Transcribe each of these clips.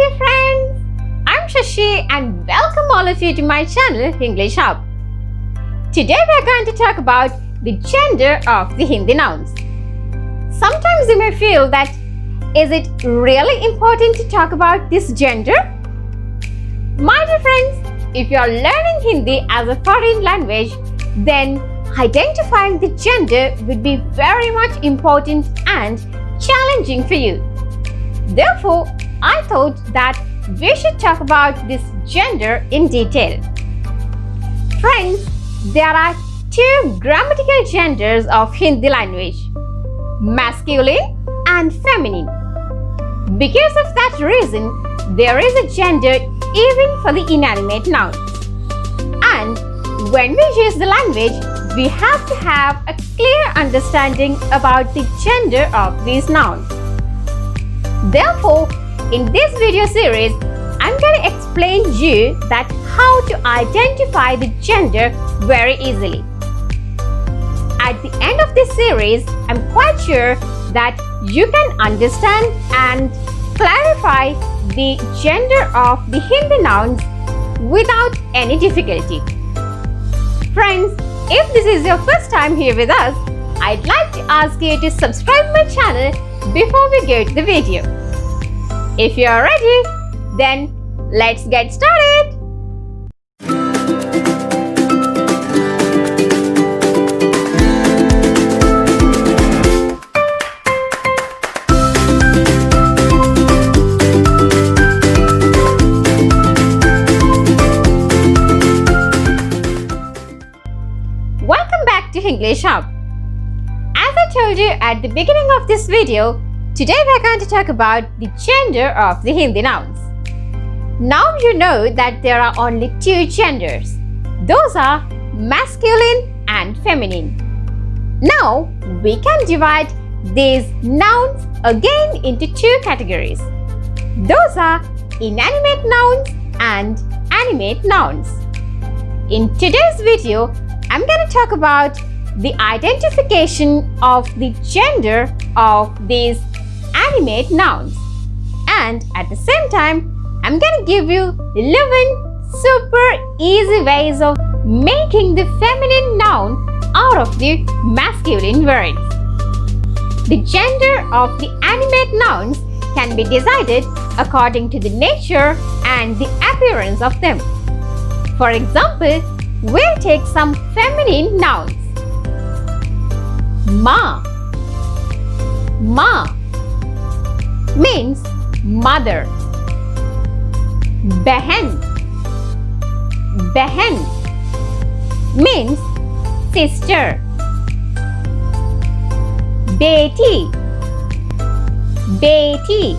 dear friends! I'm Shashi and welcome all of you to my channel Hinglish Hub. Today we're going to talk about the gender of the Hindi nouns. Sometimes you may feel that is it really important to talk about this gender? My dear friends, if you are learning Hindi as a foreign language, then identifying the gender would be very much important and challenging for you. Therefore, I thought that we should talk about this gender in detail. Friends, there are two grammatical genders of Hindi language, masculine and feminine. Because of that reason, there is a gender even for the inanimate nouns. And when we use the language, we have to have a clear understanding about the gender of these nouns. Therefore, in this video series, I'm going to explain you that how to identify the gender very easily. At the end of this series, I'm quite sure that you can understand and clarify the gender of the Hindi nouns without any difficulty. Friends, if this is your first time here with us, I'd like to ask you to subscribe my channel before we go to the video. If you are ready, then let's get started. Welcome back to Hinglish Hub. As I told you at the beginning of this video, today we are going to talk about the gender of the Hindi nouns. Now you know that there are only two genders. Those are masculine and feminine. Now we can divide these nouns again into two categories. Those are inanimate nouns and animate nouns. In today's video, I'm going to talk about the identification of the gender of these animate nouns, and at the same time I'm going to give you 11 super easy ways of making the feminine noun out of the masculine words. The gender of the animate nouns can be decided according to the nature and the appearance of them. For example, we'll take some feminine nouns. Ma. Ma means mother. Behen. Behen means sister. Beti. Beti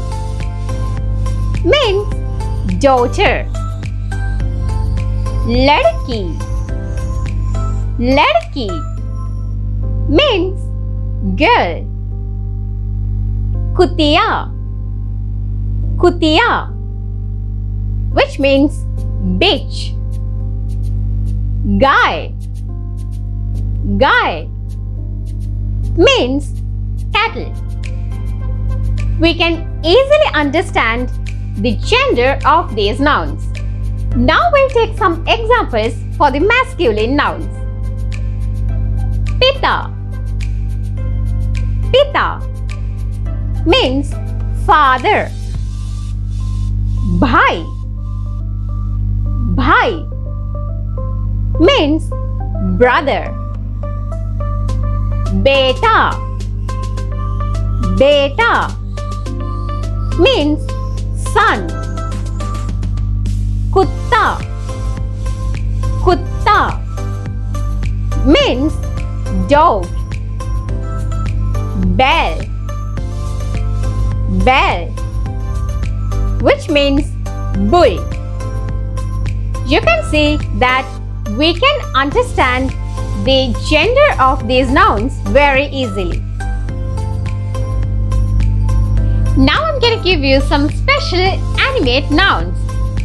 means daughter. Ladki. Ladki means girl. Kutiya. Kutiya, which means bitch. Guy. Guy means cattle. We can easily understand the gender of these nouns. Now we'll take some examples for the masculine nouns. Pita. Pita means father. Bhai. Bhai means brother. Beta. Beta means son. Kutta. Kutta means dog. Bell. Bell, which means bull. You can see that we can understand the gender of these nouns very easily. Now I'm going to give you some special animate nouns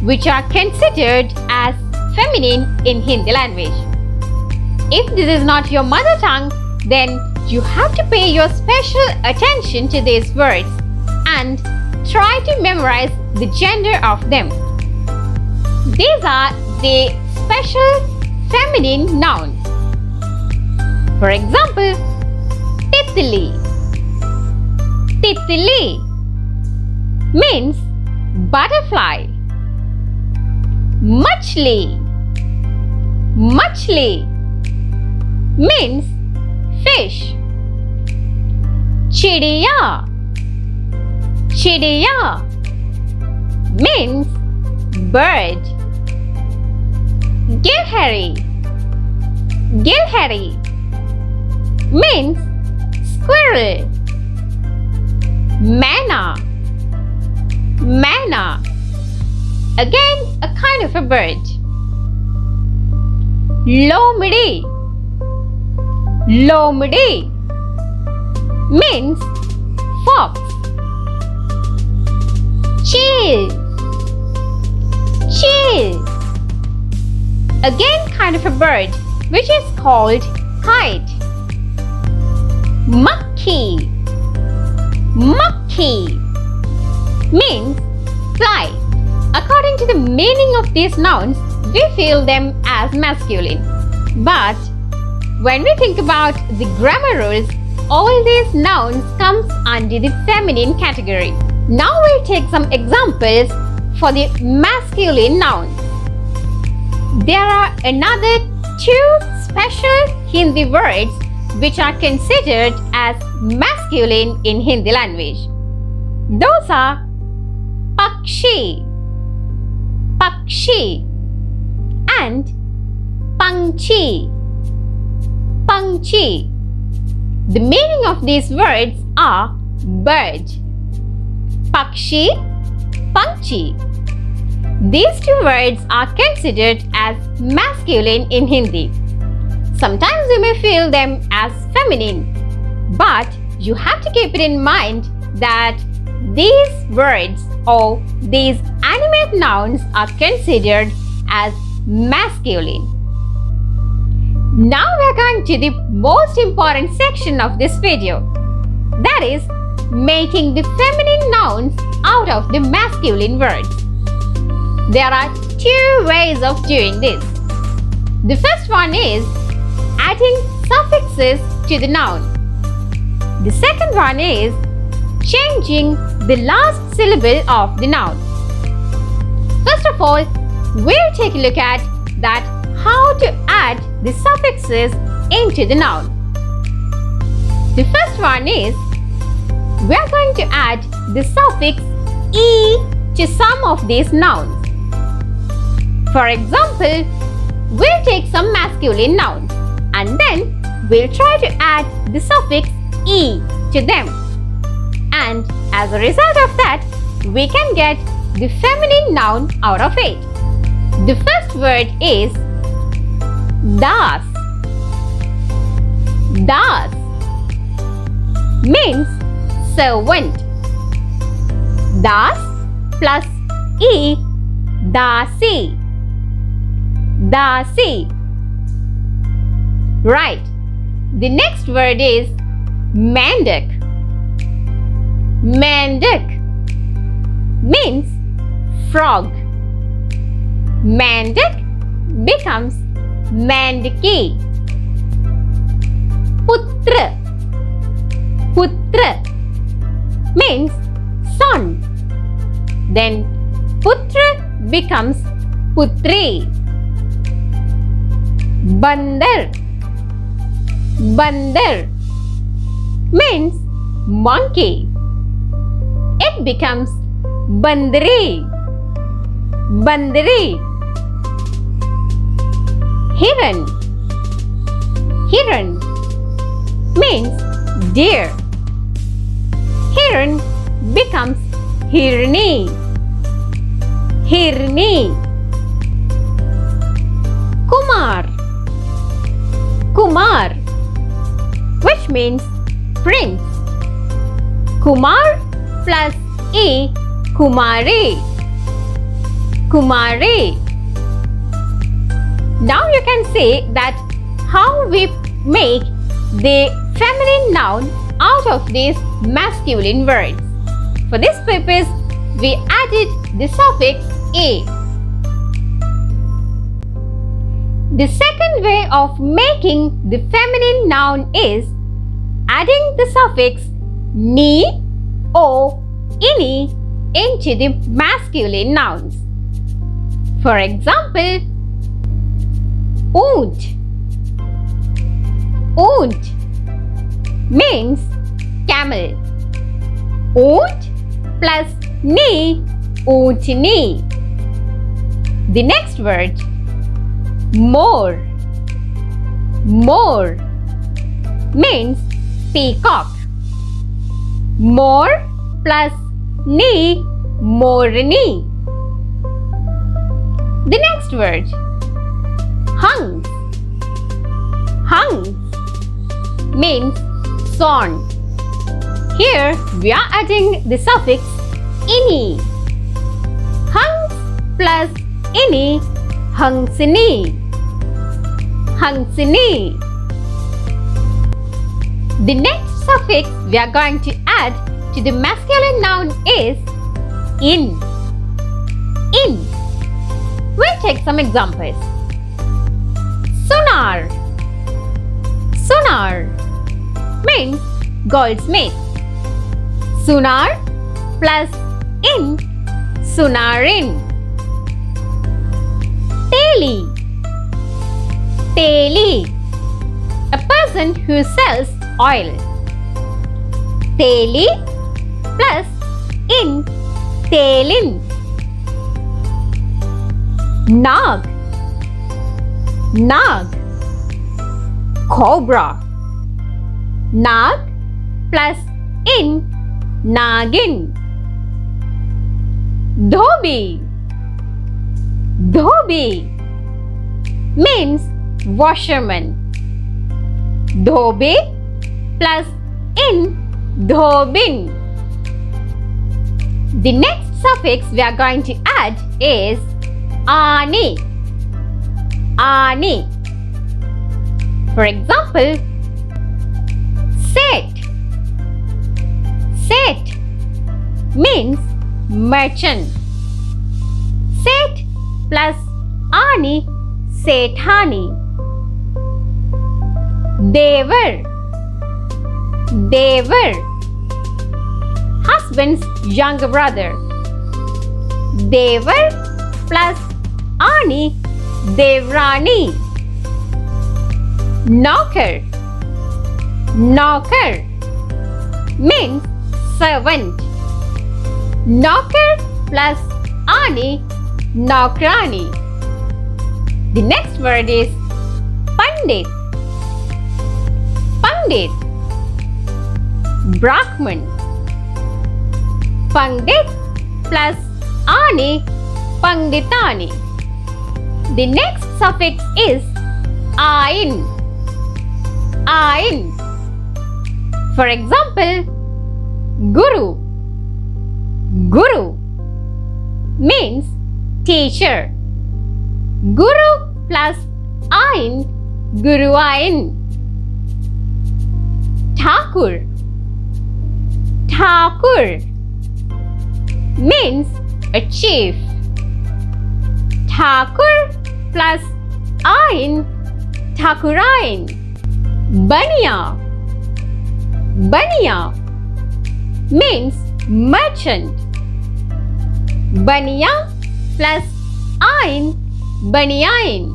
which are considered as feminine in Hindi language. If this is not your mother tongue, then you have to pay your special attention to these words and try to memorize the gender of them. These are the special feminine nouns. For example, Titli. Titli means butterfly. Machli. Machli means fish. Chidiya. Chidiya means bird. Gilhari. Gilhari means squirrel. Manna. Manna, again a kind of a bird. Lomidi. Lomidi means fox. Chill. Chill, again kind of a bird which is called kite. Makhi. Makhi means fly. According to the meaning of these nouns, we feel them as masculine. But when we think about the grammar rules, all these nouns comes under the feminine category. Now we'll take some examples for the masculine nouns. There are another two special Hindi words which are considered as masculine in Hindi language. Those are Pakshi, Pakshi and Panchi, Panchi. The meaning of these words are bird. Pakshi, Panchi. These two words are considered as masculine in Hindi. Sometimes you may feel them as feminine, but you have to keep it in mind that these words or these animate nouns are considered as masculine. Now we are going to the most important section of this video, that is making the feminine nouns out of the masculine words. There are two ways of doing this. The first one is adding suffixes to the noun. The second one is changing the last syllable of the noun. First of all, we'll take a look at that how to add the suffixes into the noun. The first one is we are going to add the suffix e to some of these nouns. For example, we'll take some masculine nouns and then we'll try to add the suffix e to them. And as a result of that, we can get the feminine noun out of it. The first word is das. Das means servant. Das plus e, dasi. Dasi. Right. The next word is mendak. Mendak means frog. Mendak becomes mandaki. Putra. Putra means son. Then putra becomes putri. Bandar. Bandar means monkey. It becomes bandri. Bandri. Hiran. Hiran means deer. Hiran becomes hirni. Hirni. Kumar. Kumar, which means prince. Kumar plus e, Kumari. Kumari. Now you can say that how we make the feminine noun out of these masculine words. For this purpose, we added the suffix a. The second way of making the feminine noun is adding the suffix ni or ini into the masculine nouns. For example, oont. Oont means camel. Oont plus ni, oontni. The next word, more. More means peacock. More plus ni, morni. The next word, hunks. Hunks means swan. Here we are adding the suffix ini. Hunks plus ini, hunksini. Hunksini. The next suffix we are going to add to the masculine noun is in. In. We'll take some examples. Sonar. Sonar means goldsmith. Sonar plus in, sonarin. Teli. Teli, a person who sells oil. Teli plus in, telin. Nag. Nag, cobra. Nag plus in, nagin. Dhobi. Dhobi means washerman. Dhobi plus in, dhobin. The next suffix we are going to add is ani. Ani. For example, set. Set means merchant. Set plus ani, sethani. Devar. Devar, husband's younger brother. Devar plus ani, devrani. Knocker. Knocker means servant. Knocker plus ani, nokrani. The next word is pandit. Pandit, Brahman. Pandit plus ani, panditani. The next suffix is ain. Ain. For example, guru. Guru means teacher. Guru plus ain, guruain. Thakur. Thakur means a chief. Thakur plus ain, thakurain. Baniya. Baniya means merchant. Baniya plus ain, baniyain.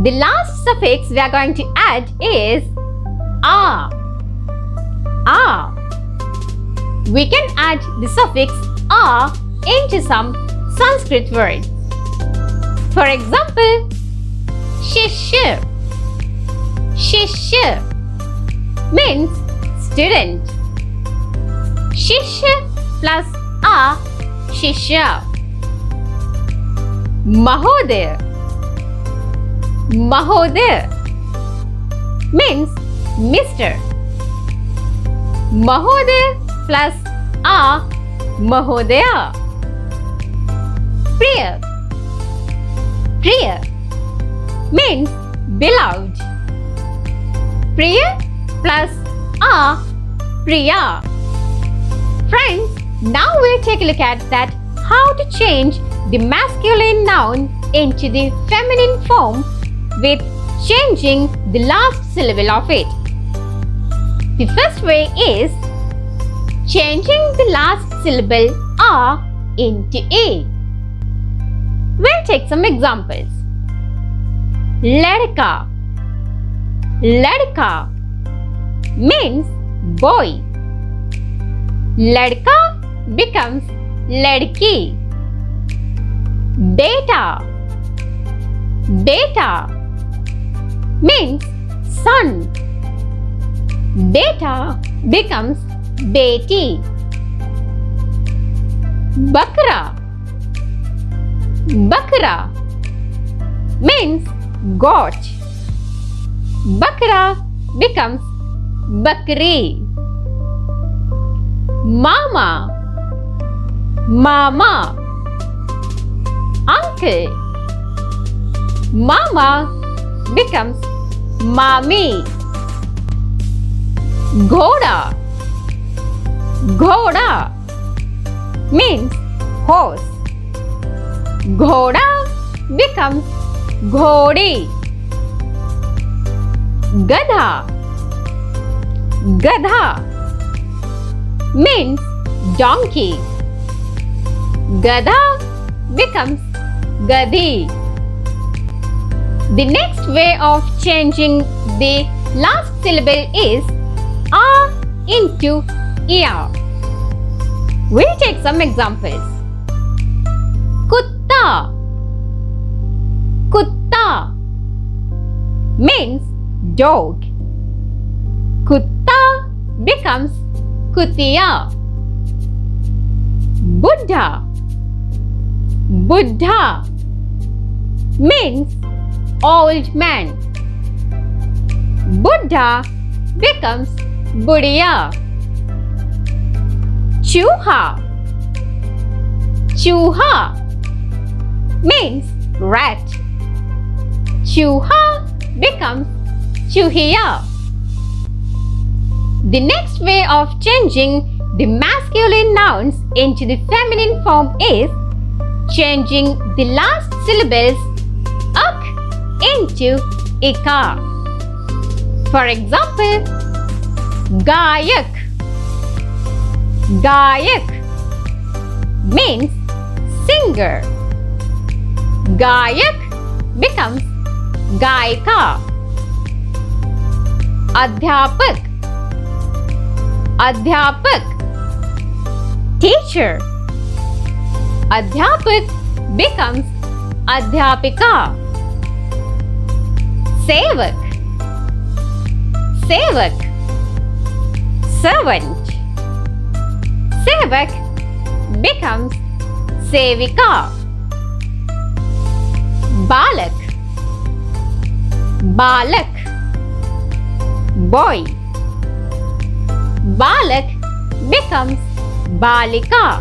The last suffix we are going to add is a. A. We can add the suffix a into some Sanskrit words. For example, shishya. Shishya means student. Shishya plus a, shishya. Mahodaya. Mahodaya means Mr. Mahodaya plus a, Mahodaya. Priya. Priya means beloved. Priya plus a, Priya. Friends, Now we'll take a look at that how to change the masculine noun into the feminine form with changing the last syllable of it. The first way is changing the last syllable A into A. We'll take some examples. Ladka. Ladka means boy. Ladka becomes ladki. Beta. Beta means son. Beta becomes beti. Bakra. Bakra means goat. Bakra becomes bakri. Mama. Mama. Uncle. Mama becomes mami. Ghoda. Ghoda means horse. Ghoda becomes ghodi. Gadha. Gadha means donkey. Gadha becomes gadi. The next way of changing the last syllable is A into Ia. We'll take some examples. Kutta. Kutta means dog. Kutta becomes kutiya. Buddha. Buddha means old man. Buddha becomes budiya. Chuha. Chuha means rat. Chuha becomes chuhiya. The next way of changing the masculine nouns into the feminine form is changing the last syllables ak into ika. For example, gayak. Gayak means singer. Gayak becomes gaika. Adhyapak. Adhyapak teacher. Adhyapak becomes adhyapika. Sevak. Sevak servant. Sevak becomes sevika. Balak. Balak boy. Balak becomes balika.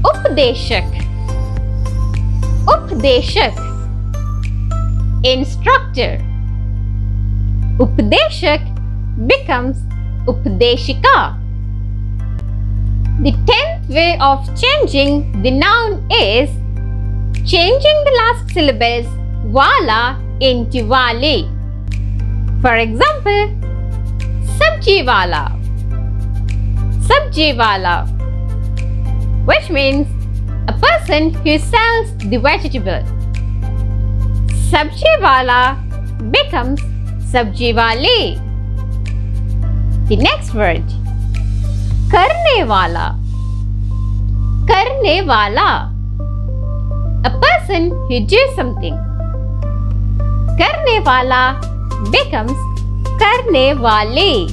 Updeshak. Updeshak instructor. Updeshak becomes updeshika. The 10th way of changing the noun is changing the last syllables wala into wali. For example, sabji wala. Sabji wala, which means a person who sells the vegetable. Sabji wala becomes sabji wali. The next word, karne wala. Karne wala, a person who does something. Karne wala becomes karne wali.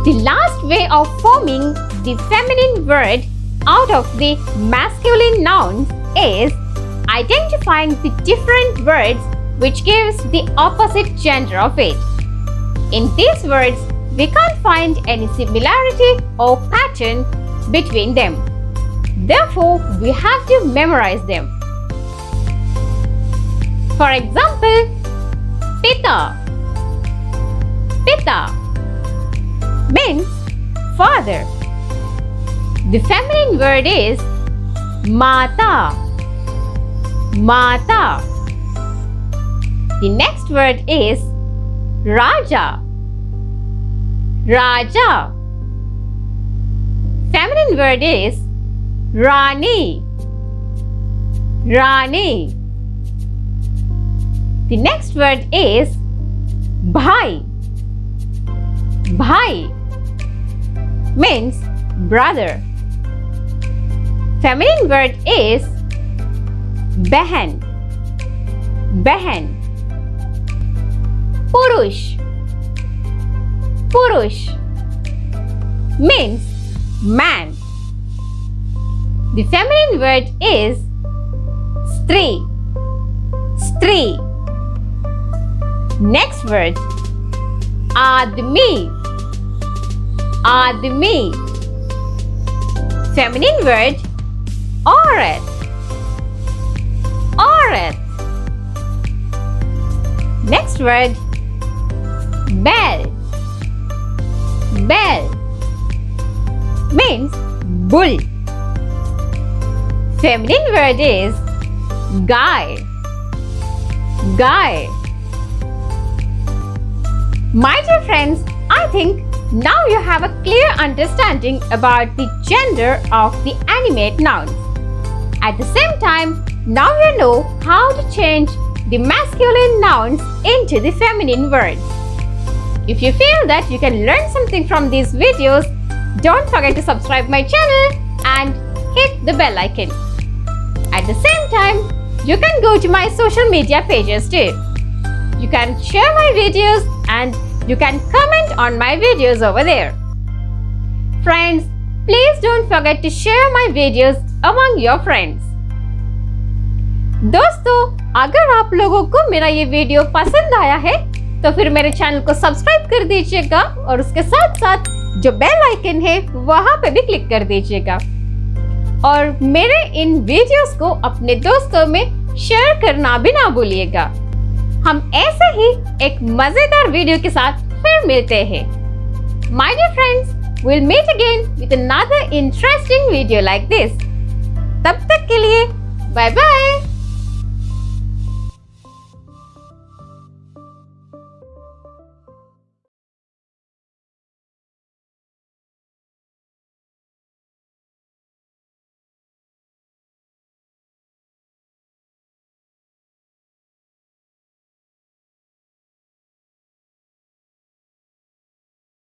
The last way of forming the feminine word out of the masculine nouns is identifying the different words which gives the opposite gender of it. In these words, we can't find any similarity or pattern between them. Therefore, we have to memorize them. For example, pita. Pita means father. The feminine word is Mata. Mata. The next word is Raja. Raja. Feminine word is Rani. Rani. The next word is Bhai. Bhai means brother. Feminine word is Behan. Behan. Purush. Purush means man. The feminine word is Stri. Stri. Next word Admi. Admi. Feminine word Aurat. Aurat. Next word Bell. Bell means bull. Feminine word is Guy. Guy. My dear friends, I think now you have a clear understanding about the gender of the animate nouns. At the same time, now you know how to change the masculine nouns into the feminine words. If you feel that you can learn something from these videos, don't forget to subscribe my channel and hit the bell icon. At the same time, you can go to my social media pages too. You can share my videos and you can comment on my videos over there. Friends, please don't forget to share my videos among your friends. दोस्तों, अगर आप लोगों को मेरा ये video पसंद आया है तो फिर मेरे चैनल को सब्सक्राइब कर दीजिएगा और उसके साथ साथ जो बेल आइकन है वहां पे भी क्लिक कर दीजिएगा और मेरे इन वीडियोस को अपने दोस्तों में शेयर करना भी ना भूलिएगा। हम ऐसे ही एक मजेदार वीडियो के साथ फिर मिलते हैं। My dear friends, we'll meet again with another interesting video like this. तब तक के लिए बाय बाय।